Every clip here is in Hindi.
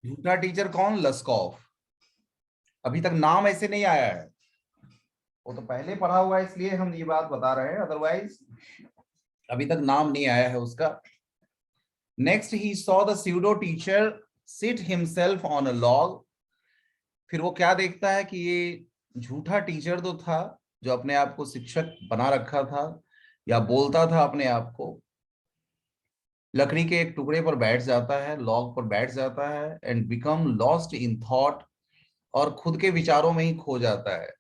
झूठा टीचर कौन? लस्कॉफ। अभी तक नाम ऐसे नहीं आया है, वो तो पहले पढ़ा हुआ है इसलिए हम ये बात बता रहे हैं, अदरवाइज अभी तक नाम नहीं आया है उसका। Next he saw the pseudo teacher sit himself on a log. फिर वो क्या देखता है कि ये झूठा टीचर तो था जो अपने आप को शिक्षक बना रखा था या बोलता था अपने आप को, लकड़ी के एक टुकड़े पर बैठ जाता है, लॉग पर बैठ जाता है and become lost in thought, और खुद के विचारों में ही खो जाता है।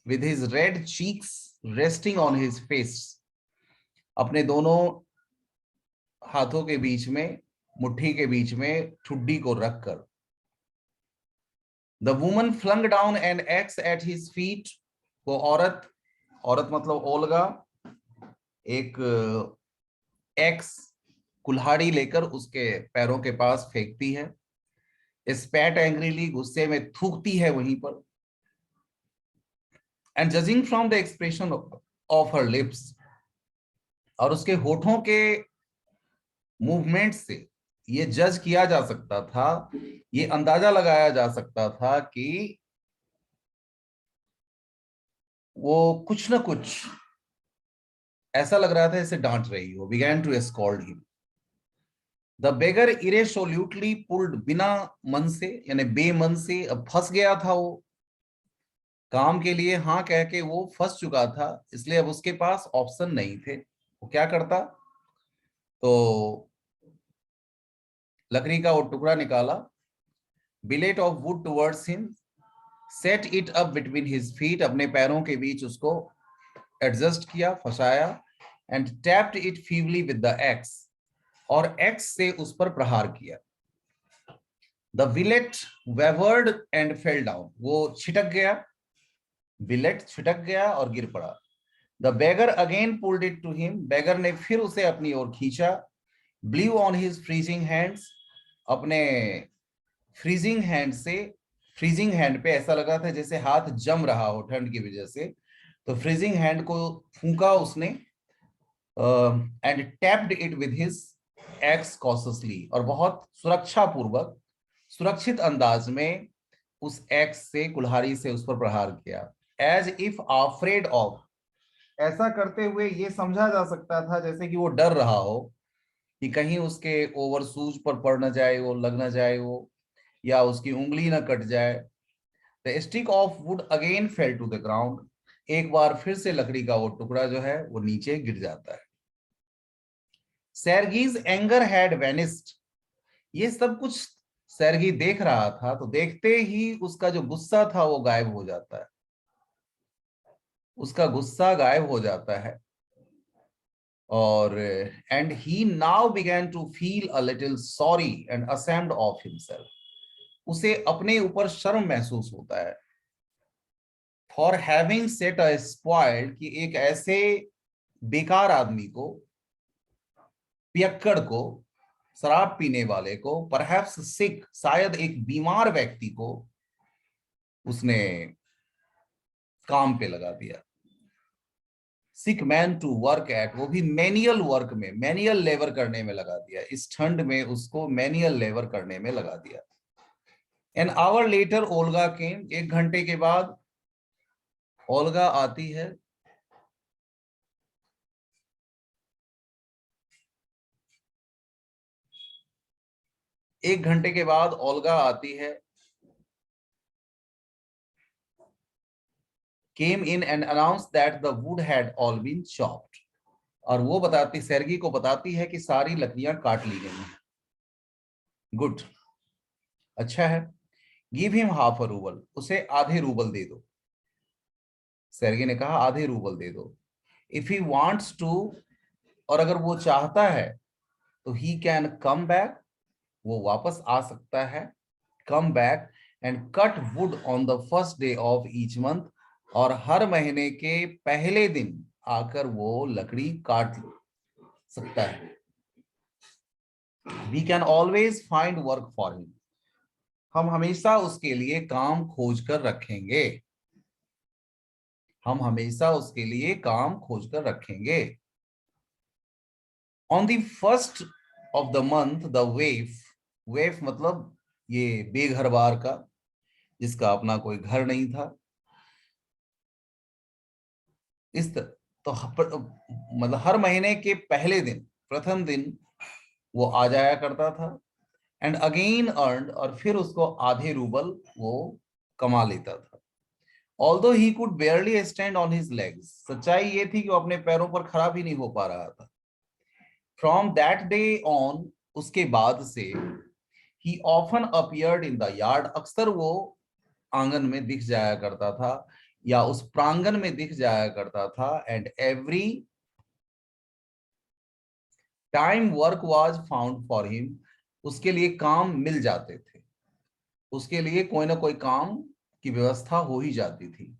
With his red cheeks resting on his face, अपने दोनों हाथों के बीच में, मुट्ठी के बीच में ठुड्डी को रखकर। The woman flung down an axe at his feet. वो औरत, औरत मतलब ओल्गा, एक एक्स कुल्हाड़ी लेकर उसके पैरों के पास फेंकती है। स्पैट एंग्रीली, गुस्से में थूकती है वहीं पर। And judging from the expression of her lips, और उसके होठों के मूवमेंट से ये जज किया जा सकता था, ये अंदाजा लगाया जा सकता था कि वो कुछ ना कुछ ऐसा लग रहा था जैसे डांट रही हो। Began to scold him. The beggar irresolutely pulled, बिना मन से यानी बेमन से, अब फंस गया था वो काम के लिए हाँ कह के, वो फंस चुका था, इसलिए अब उसके पास ऑप्शन नहीं थे। वो क्या करता? तो लकड़ी का वो टुकड़ा निकाला, billet of wood towards him, set it up between his feet, अपने पैरों के बीच उसको एडजस्ट किया, फंसाया, and tapped it feebly with the axe, और एक्स से उस पर प्रहार किया। The billet wavered and fell down, वो छिटक गया, विलेट छिटक गया और गिर पड़ा। The beggar again pulled it to him, beggar ने फिर उसे अपनी ओर खींचा। Blew on his freezing hands, अपने फ्रीजिंग हैंड से, फ्रीजिंग हैंड पे ऐसा लगा था जैसे हाथ जम रहा हो ठंड की वजह से, तो फ्रीजिंग हैंड को फूंका उसने, and tapped it with his axe cautiously, और बहुत सुरक्षा पूर्वक, सुरक्षित अंदाज में उस एक्स से, कुल्हाड़ी से उस पर प्रहार किया। एज इफ आफ्रेड ऑफ, ऐसा करते हुए ये समझा जा सकता था जैसे कि वो डर रहा हो कि कहीं उसके ओवर शूज पर पड़ न जाए, वो लग न जाए वो, या उसकी उंगली न कट जाए। The stick of wood again fell to the ground, एक बार फिर से लकड़ी का वो टुकड़ा जो है वो नीचे गिर जाता है। सेर्गीज एंगर हैड वेनिस्ड, ये सब कुछ सेर्गी देख रहा था, तो देखते ही उसका जो गुस्सा था वो गायब हो जाता है, उसका गुस्सा गायब हो जाता है। और and he now began to feel a little sorry and ashamed of himself, उसे अपने ऊपर शर्म महसूस होता है। For having set a spoiled, कि एक ऐसे बेकार आदमी को, पियक्कड़ को, शराब पीने वाले को, परहैप्स सिक, शायद एक बीमार व्यक्ति को उसने काम पे लगा दिया। Sick man to work at, वो भी मैनुअल वर्क में, मैनुअल लेबर करने में लगा दिया, इस ठंड में उसको मैनुअल लेबर करने में लगा दिया। एन आवर लेटर ओल्गा केम, एक घंटे के बाद ओल्गा आती है। एक घंटे के बाद ओल्गा आती है। Came in and announced that the wood had all been chopped, और वो बताती, सेर्गी को बताती है कि सारी लकड़ियां काट ली गई हैं। गुड, अच्छा है। Give him half a rouble, उसे आधे रूबल दे दो। सेर्गी ने कहा आधे रूबल दे दो। इफ ही वांट्स टू, और अगर वो चाहता है तो ही कैन कम बैक, वो वापस आ सकता है। Come back and cut would on the first day of each month, और हर महीने के पहले दिन आकर वो लकड़ी काट सकता है। We can always find work for him, हम हमेशा उसके लिए काम खोज कर रखेंगे, हम हमेशा उसके लिए काम खोज कर रखेंगे। On the first of the month the waif, waif मतलब ये बेघर बार का, जिसका अपना कोई घर नहीं था। इस तो मतलब हर महीने के पहले दिन, प्रथम दिन वो आ जाया करता था, एंड अगेन अर्न, और फिर उसको आधे रूबल वो कमा लेता था। Although he could बेयरली stand on his legs, सच्चाई ये थी कि वो अपने पैरों पर खड़ा भी नहीं हो पा रहा था। फ्रॉम दैट डे ऑन, उसके बाद से, ही often appeared in the yard, अक्सर वो आंगन में दिख जाया करता था या उस प्रांगण में दिख जाया करता था। And every time work was found for him, उसके लिए काम मिल जाते थे, उसके लिए कोई ना कोई काम की व्यवस्था हो ही जाती थी।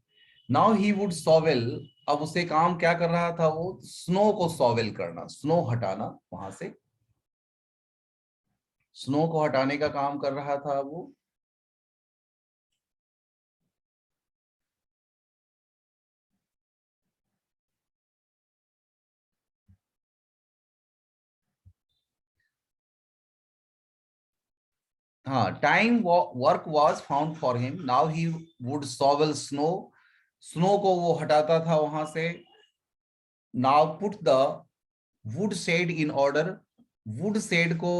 नाउ ही वुड सॉवेल, अब उसे काम क्या कर रहा था वो? स्नो को सॉवेल करना, स्नो हटाना, वहां से स्नो को हटाने का काम कर रहा था वो। हाँ, time work was found for him, now he would shovel snow, snow को वो हटाता था वहां से। Now put the wood shed in order, wood shed को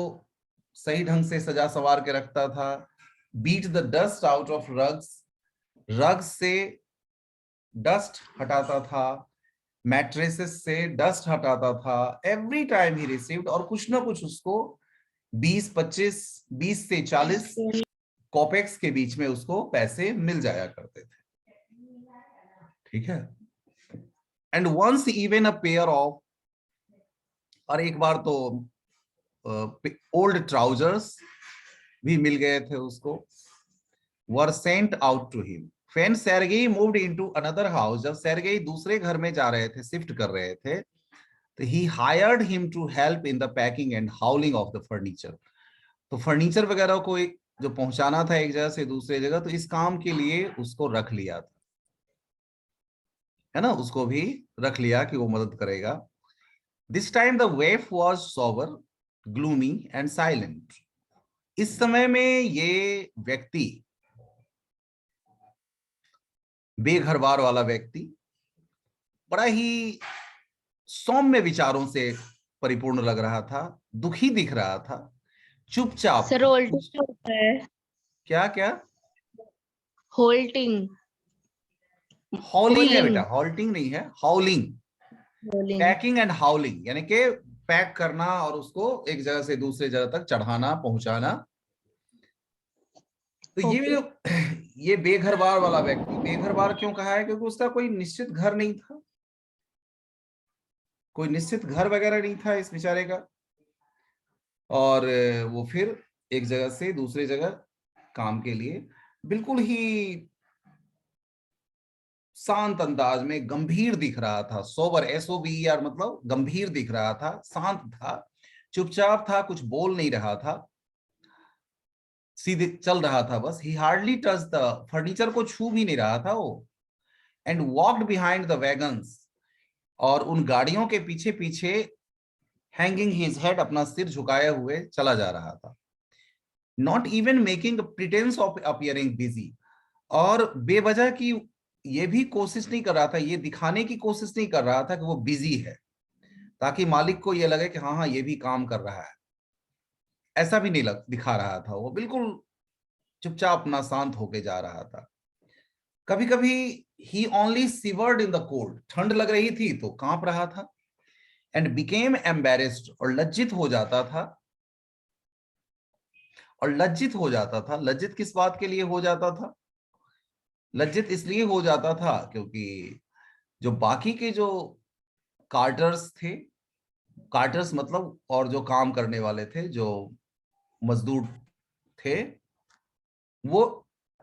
सही ढंग से सजा संवार के रखता था। Beat the dust out of rugs, rugs से डस्ट हटाता था, मैट्रेसेस से डस्ट हटाता था। एवरी टाइम ही रिसीव्ड, और कुछ ना कुछ उसको 20-25, 20 से 40 कॉपेक्स के बीच में उसको पैसे मिल जाया करते थे। ठीक है। And once even a pair of, और एक बार तो ओल्ड ट्राउजर्स भी मिल गए थे उसको, were sent out to him. When Sergei moved into another house, जब सेर्गेई दूसरे घर में जा रहे थे, शिफ्ट कर रहे थे, तो he hired him to help in the packing and hauling of the furniture. तो फर्नीचर वगैरह को जो पहुंचाना था एक जगह से दूसरे जगह, तो इस काम के लिए उसको रख लिया था, है ना, उसको भी रख लिया कि वो मदद करेगा। This time the वेफ was sober, gloomy and silent. इस समय में ये व्यक्ति, बेघरबार वाला व्यक्ति, बड़ा ही सौम्य विचारों से परिपूर्ण लग रहा था, दुखी दिख रहा था, चुपचाप सर था। होल्टिंग होता है। क्या क्या? होल्टिंग, हॉलिंग है होलिंग, बेटा, हॉल्टिंग नहीं है, हाउलिंग। होलिंग। पैकिंग एंड हाउलिंग, यानी कि पैक करना और उसको एक जगह से दूसरे जगह तक चढ़ाना, पहुंचाना। तो ये ओके। जो ये बेघरबार वाला व्यक्ति, बेघरबार क्यों कहा है? क्योंकि उसका कोई निश्चित घर नहीं था, कोई निश्चित घर वगैरह नहीं था इस बेचारे का। और वो फिर एक जगह से दूसरे जगह काम के लिए बिल्कुल ही शांत अंदाज में, गंभीर दिख रहा था। सोबर, SOBER, मतलब गंभीर दिख रहा था, शांत था, चुपचाप था, कुछ बोल नहीं रहा था, सीधे चल रहा था बस। ही हार्डली टच द, फर्नीचर को छू भी नहीं रहा था वो। And walked behind the wagons, और उन गाड़ियों के पीछे पीछे, हैंगिंग हिज हेड, अपना सिर झुकाए हुए चला जा रहा था। Not even making pretence of appearing busy, और बेवजह की ये भी कोशिश नहीं कर रहा था, ये दिखाने की कोशिश नहीं कर रहा था कि वो बिजी है, ताकि मालिक को ये लगे कि हाँ हाँ ये भी काम कर रहा है। ऐसा भी नहीं दिखा रहा था, वो बिल्कुल चुपचाप अपना शांत होके जा रहा था। कभी कभी ही ओनली सिवर्ड इन द कोल्ड, ठंड लग रही थी तो कांप रहा था। एंड बिकेम एम्बेरेस्ड, और लज्जित हो जाता था, और लज्जित हो जाता था। लज्जित किस बात के लिए हो जाता था? लज्जित इसलिए हो जाता था क्योंकि जो बाकी के जो कार्टर्स थे, कार्टर्स मतलब, और जो काम करने वाले थे, जो मजदूर थे, वो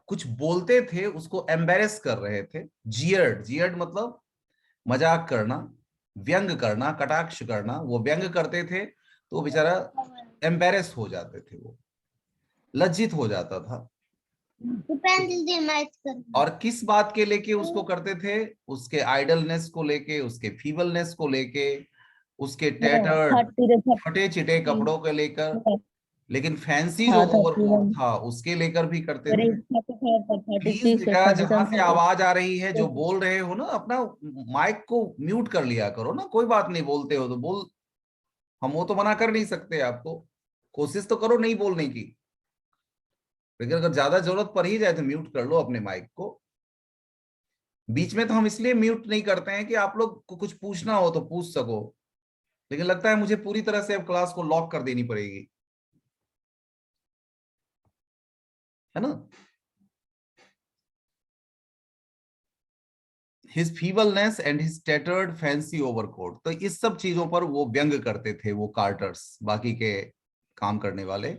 कुछ बोलते थे, उसको एम्बेरेस कर रहे थे। जियर्ड, जियर्ड मतलब मजाक करना, व्यंग करना, कटाक्ष करना। वो व्यंग करते थे तो बेचारा एम्बेरेस हो जाते थे, वो लज्जित हो जाता था। और किस बात के लेके उसको करते थे? उसके आइडलनेस को लेके, उसके फीबलनेस को लेके, उसके टैटर्ड, फटे चिटे कपड़ों को लेकर, लेकिन फैंसी जो हाँ ओवरकोट 31। था उसके लेकर भी करते मेरे थे। इच्छा तो था थर्टी प्लीज सिक्स बेटा, थर्टी जहां सेवन से आवाज आ रही है, जो बोल रहे हो ना, अपना माइक को म्यूट कर लिया करो ना। कोई बात नहीं, बोलते हो तो बोल, हम वो तो मना कर नहीं सकते आपको, कोशिश तो करो नहीं बोलने की, लेकिन अगर ज्यादा जरूरत पड़ ही जाए तो म्यूट कर लो अपने माइक को। बीच में तो हम इसलिए म्यूट नहीं करते हैं कि आप लोग को कुछ पूछना हो तो पूछ सको, लेकिन लगता है मुझे पूरी तरह से अब क्लास को लॉक कर देनी पड़ेगी, है ना। His feebleness and his tattered fancy overcoat, तो इस सब चीजों पर वो व्यंग करते थे वो कार्टर्स, बाकी के काम करने वाले।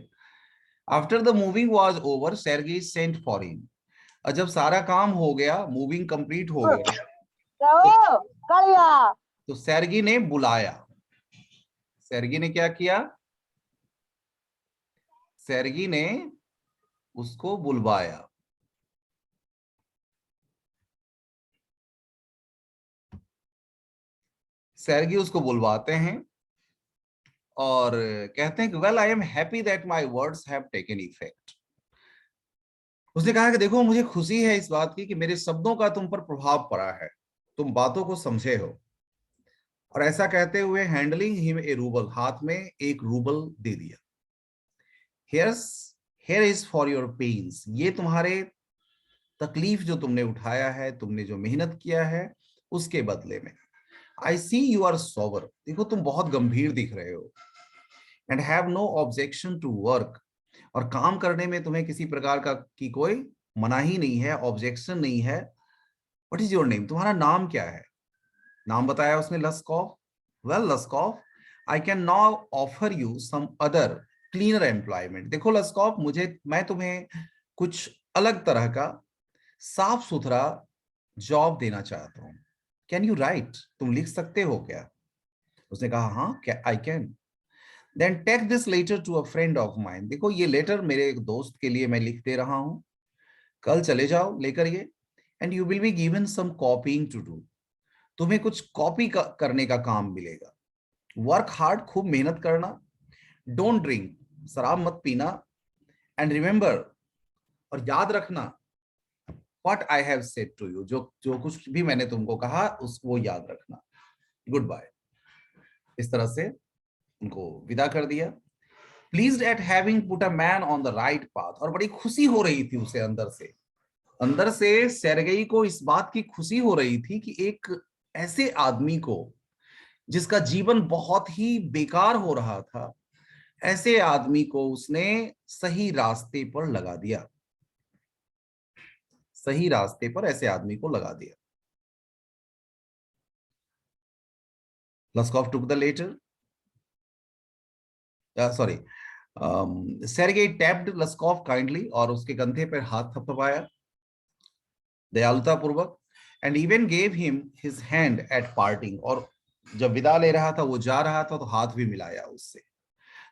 After the moving was over, Sergei sent for him. और जब सारा काम हो गया, मूविंग कंप्लीट हो गया, तो, तो सेर्गी ने बुलाया। सेर्गी ने क्या किया? सेर्गी ने उसको बुलवाया। सेर्गी उसको बुलवाते हैं और कहते हैं कि well I am happy that my words have taken effect. उसने कहा कि देखो, मुझे खुशी है इस बात की कि मेरे शब्दों का तुम पर प्रभाव पड़ा है, तुम बातों को समझे हो। और ऐसा कहते हुए हैंडलिंग हिम ए रूबल, हाथ में एक रूबल दे दिया। Here's here is for your pains, ये तुम्हारे तकलीफ जो तुमने उठाया है, तुमने जो मेहनत किया है, उसके बदले में। I see you are sober, देखो तुम बहुत गंभीर दिख रहे हो। And have no objection to work, और काम करने में तुम्हें किसी प्रकार का की कोई मनाही नहीं है, ऑब्जेक्शन नहीं है। व्हाट इज योर नेम, तुम्हारा नाम क्या है? नाम बताया उसने, Lushkoff. Well Lushkoff, I can now offer you some other cleaner employment. देखो लस्कॉफ, मैं तुम्हें कुछ अलग तरह का साफ सुथरा जॉब देना चाहता हूं। कैन यू राइट, तुम लिख सकते हो क्या? उसने कहा हाँ, क्या I can. Then take this letter to a friend of mine, देखो ये लेटर मेरे एक दोस्त के लिए मैं लिख दे रहा हूं, कल चले जाओ लेकर ये। And you will be given some copying to do, तुम्हें कुछ करने का काम मिलेगा। वर्क हार्ड, खूब मेहनत करना। डोंट ड्रिंक, शराब मत पीना। एंड रिमेंबर, और याद रखना, what I have said to you, जो जो कुछ भी मैंने तुमको कहा उसको याद रखना। Goodbye. इस तरह से उनको विदा कर दिया। Pleased at having put a man on the right path, और बड़ी खुशी हो रही थी उसे अंदर से। अंदर से सेर्गेई को इस बात की खुशी हो रही थी कि एक ऐसे आदमी को, जिसका जीवन बहुत ही बेकार हो रहा था, ऐसे आदमी को उसने सही रास्ते पर लगा दिया। सही रास्ते पर ऐसे आदमी को लगा दिया। Lushkoff took the letter, sorry, Sergei tapped Lushkoff kindly, और उसके कंधे पर हाथ थपथपाया दयालुता पूर्वक। And even gave him his hand at parting, और जब विदा ले रहा था, वो जा रहा था, तो हाथ भी मिलाया उससे।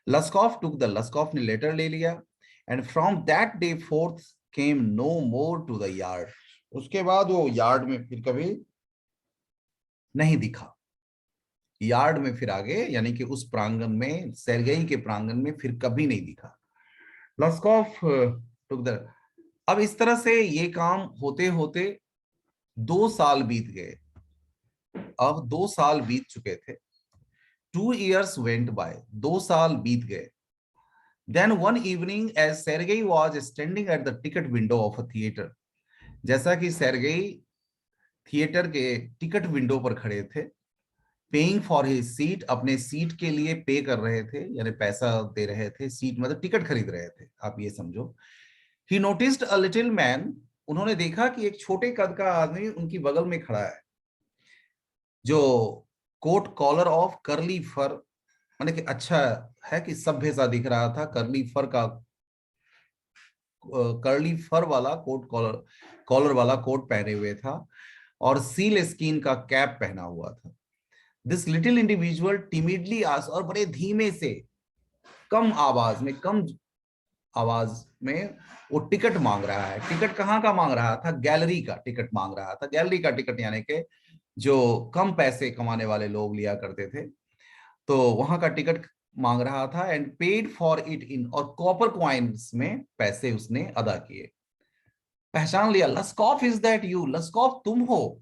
लस्कॉफ टुक द, लस्कॉफ ने लेटर ले लिया। And from that day forth came no more to the yard, उसके बाद वो यार्ड में फिर कभी नहीं दिखा। यार्ड में फिर आगे, यानी कि उस प्रांगण में, सेर्गेई के प्रांगण में फिर कभी नहीं दिखा। लस्कॉफ टुक द, अब इस तरह से ये काम होते होते 2 साल बीत गए। अब 2 साल बीत चुके थे। 2 years went by, 2 साल बीत गए। Then one evening, as Sergei was standing at the ticket window of a theater, जैसा कि सेर्गेई थिएटर के टिकट विंडो पर खड़े थे, पेइंग फॉर हिज सीट, अपने सीट के लिए पे कर रहे थे, यानी पैसा दे रहे थे, सीट मतलब टिकट खरीद रहे थे, आप ये समझो। ही नोटिस्ड अ लिटिल मैन, उन्होंने देखा कि एक छोटे कद का आदमी उनकी बगल में खड़ा है, जो कोट कॉलर ऑफ करली फर, माने कि अच्छा है कि सभ्य सा दिख रहा था, करली फर का, कर्ली फर वाला कोट, कॉलर कॉलर वाला कोट पहने हुए था, और सील स्किन का कैप पहना हुआ था। This little individual timidly asked, और बड़े धीमे से, कम आवाज में वो टिकट मांग रहा है। टिकट कहाँ का मांग रहा था? गैलरी का टिकट मांग रहा था। गैलरी का टिकट यानी कि जो कम पैसे कमाने वाले लोग लिया करते थे, तो वहां का टिकट मांग रहा था and paid for it in, और कॉपर क्वाइंस में पैसे उसने अदा किए। पहचान लिया, लस्कॉफ इज दैट यू, लस्कॉफ तुम हो,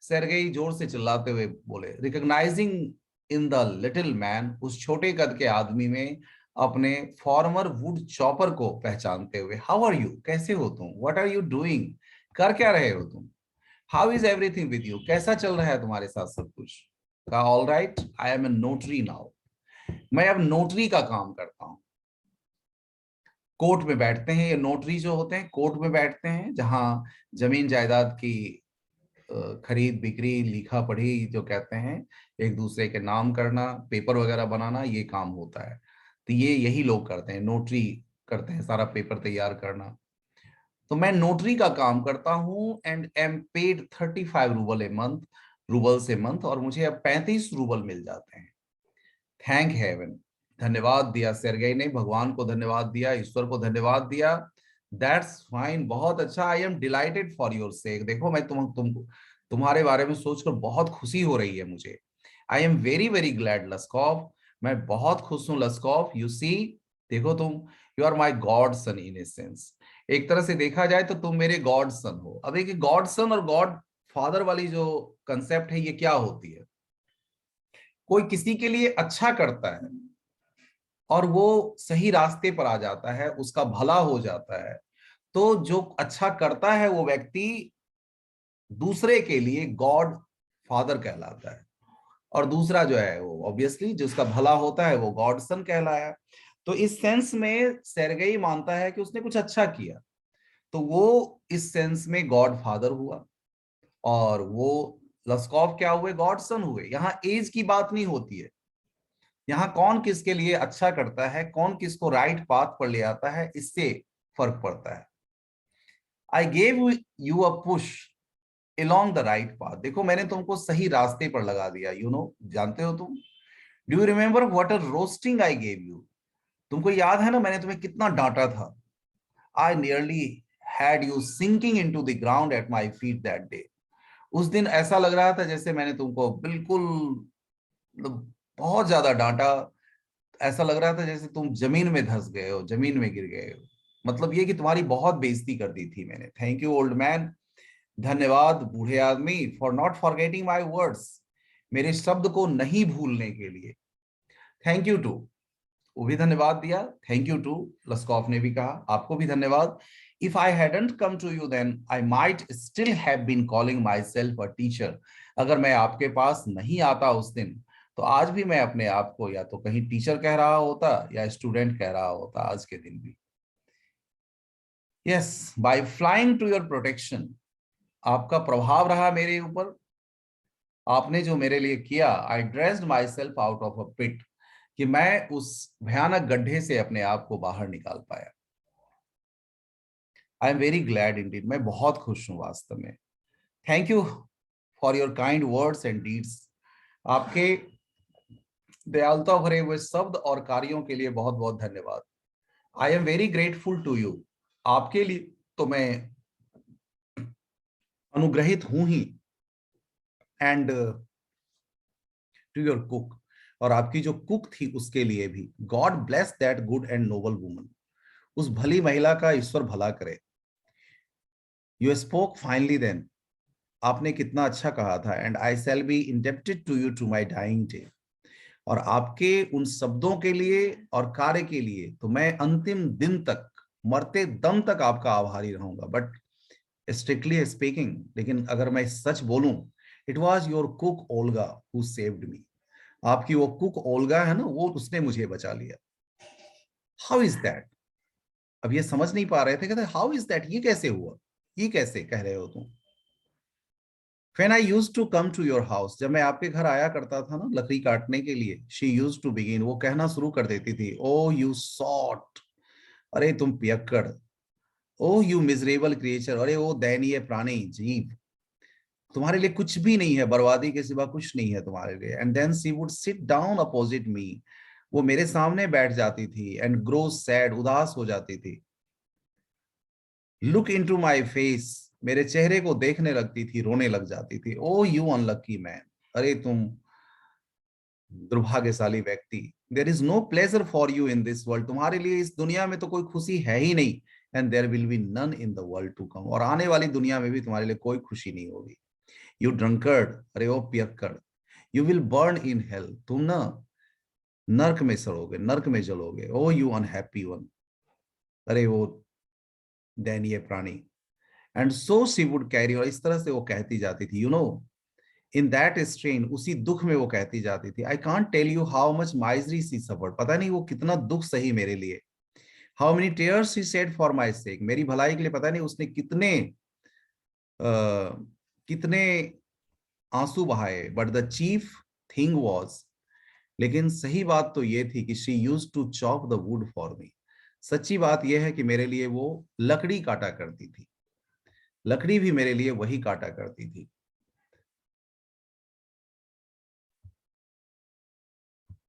सेर्गेई जोर से चिल्लाते हुए बोले, recognising in the little man, उस छोटे कद के आदमी में अपने फॉर्मर वुड चॉपर को पहचानते हुए। हाउ आर यू, कैसे हो तुम, व्हाट आर यू डूइंग, कर क्या रहे हो तुम, how is everything with you, कैसा चल रहा है तुम्हारे साथ सब कुछ। कहा, all right, I am a notary now, मैं अब नोटरी का काम करता हूँ। कोर्ट में बैठते हैं ये नोटरी जो होते हैं, कोर्ट में बैठते हैं जहां जमीन जायदाद की खरीद बिक्री लिखा पढ़ी जो कहते हैं, एक दूसरे के नाम करना, पेपर वगैरह बनाना, ये काम होता है। तो ये यही लोग करते हैं, नोटरी करते हैं, सारा पेपर तैयार करना। तो मैं नोटरी का काम करता हूँ and M paid 35 rouble a month, rouble से मंथ, और मुझे अब 35 रूबल मिल जाते हैं। थैंक हेवन, धन्यवाद दिया सेर्गेई ने, भगवान को धन्यवाद दिया, ईश्वर को धन्यवाद दिया। दैट्स फाइन, बहुत अच्छा, I am delighted for your sake, देखो मैं तुमको तुम्हारे बारे में सोचकर बहुत खुशी हो रही है मुझे। I am very very glad Lushkoff, मैं बहुत खुश हूं लस्कॉफ। यू सी, देखो तुम, you are my godson in a sense, एक तरह से देखा जाए तो तुम मेरे गॉड सन हो। अब एक गॉड सन और गॉड फादर वाली जो कंसेप्ट है, ये क्या होती है, कोई किसी के लिए अच्छा करता है और वो सही रास्ते पर आ जाता है, उसका भला हो जाता है, तो जो अच्छा करता है वो व्यक्ति दूसरे के लिए गॉड फादर कहलाता है, और दूसरा जो है वो ऑब्वियसली जिसका भला होता है वो गॉड सन कहलाया। तो इस सेंस में सेर्गेई मानता है कि उसने कुछ अच्छा किया, तो वो इस सेंस में गॉड फादर हुआ, और वो लस्कॉफ क्या हुए, गॉड सन हुए। यहाँ एज की बात नहीं होती है, यहाँ कौन किसके लिए अच्छा करता है, कौन किसको राइट पाथ पर ले आता है, इससे फर्क पड़ता है। आई gave you a push along the right path, देखो मैंने तुमको सही रास्ते पर लगा दिया, यू नो, जानते हो तुम। Do you remember what a roasting I gave you, तुमको याद है ना मैंने तुम्हें कितना डांटा था। I nearly had you sinking in to the ground at my feet that day, उस दिन ऐसा लग रहा था जैसे मैंने तुमको बिल्कुल, मतलब बहुत ज्यादा डांटा, ऐसा लग रहा था जैसे तुम जमीन में धंस गए हो, जमीन में गिर गए हो, मतलब ये कि तुम्हारी बहुत बेइज्जती कर दी थी मैंने। थैंक यू ओल्ड मैन, धन्यवाद बूढ़े आदमी, for not forgetting my words, मेरे शब्द को नहीं भूलने के लिए। थैंक यू टू, वो भी धन्यवाद दिया, थैंक यू टू, लस्कॉफ ने भी कहा आपको भी धन्यवाद। If I hadn't come to you then I might still have been calling myself a teacher, अगर मैं आपके पास नहीं आता उस दिन, तो आज भी मैं अपने आप को या तो कहीं टीचर कह रहा होता या स्टूडेंट कह रहा होता, आज के दिन भी। Yes, by flying to your protection, आपका प्रभाव रहा मेरे ऊपर, आपने जो मेरे लिए किया, I dressed myself out of a pit, कि मैं उस भयानक गड्ढे से अपने आप को बाहर निकाल पाया। आई एम वेरी ग्लैड इंडीड, मैं बहुत खुश हूं वास्तव में। Thank you for your kind words and deeds, आपके दयालुता भरे हुए शब्द और कार्यों के लिए बहुत बहुत धन्यवाद। I am very grateful to you, आपके लिए तो मैं अनुग्रहित हूं ही, एंड टू योर कुक, और आपकी जो कुक थी उसके लिए भी, God bless that good and noble woman, उस भली महिला का ईश्वर भला करे। यू स्पोक फाइनली देन, आपने कितना अच्छा कहा था, and I shall be indebted to you to my dying day, और आपके उन शब्दों के लिए और कार्य के लिए तो मैं अंतिम दिन तक, मरते दम तक आपका आभारी रहूंगा। बट स्ट्रिक्टली स्पीकिंग, लेकिन अगर मैं सच बोलूं, it was your cook Olga who saved me, आपकी वो कुक ओल्गा है ना, वो उसने मुझे बचा लिया। हाउ इज दैट, अब ये समझ नहीं पा रहे थे, कहते हाउ इज दैट, ये कैसे हुआ, ये कैसे कह रहे हो तुम। When I used to come to your house, जब मैं आपके घर आया करता था ना लकड़ी काटने के लिए, she used to begin, वो कहना शुरू कर देती थी, oh you sot, अरे तुम पियक्कड़, oh you miserable creature, अरे वो दयनीय प्राणी जीव, तुम्हारे लिए कुछ भी नहीं है, बर्बादी के सिवा कुछ नहीं है तुम्हारे लिए। And then she would sit down opposite me, वो मेरे सामने बैठ जाती थी, एंड ग्रो सैड, उदास हो जाती थी, लुक इनटू माय फेस, मेरे चेहरे को देखने लगती थी, रोने लग जाती थी, ओ यू अनलकी मैन, अरे तुम दुर्भाग्यशाली व्यक्ति, there is no pleasure for you in this world, तुम्हारे लिए इस दुनिया में तो कोई खुशी है ही नहीं, and there will be none in the world to come, और आने वाली दुनिया में भी तुम्हारे लिए कोई खुशी नहीं होगी। यू ड्रंकर्ड, अरे ओ पियक्कड़, you will burn in hell, तुम ना नर्क में सड़ोगे, नर्क में जलोगे। ओ यू अनहैप्पी वन, अरे वो दयनीय प्राणी। And so she would carry, और इस तरह से वो कहती जाती थी, you know in that strain, उसी दुख में वो कहती जाती थी, I can't tell you how much misery she suffered, पता नहीं वो कितना दुख सही मेरे लिए। How many tears she shade for my सेक, मेरी भलाई के लिए पता नहीं उसने कितने आंसू बहाए। But the chief thing was, लेकिन सही बात तो ये थी कि she use to chop the wood for me, सच्ची बात यह है कि मेरे लिए वो लकड़ी काटा करती थी, लकड़ी भी मेरे लिए वही काटा करती थी।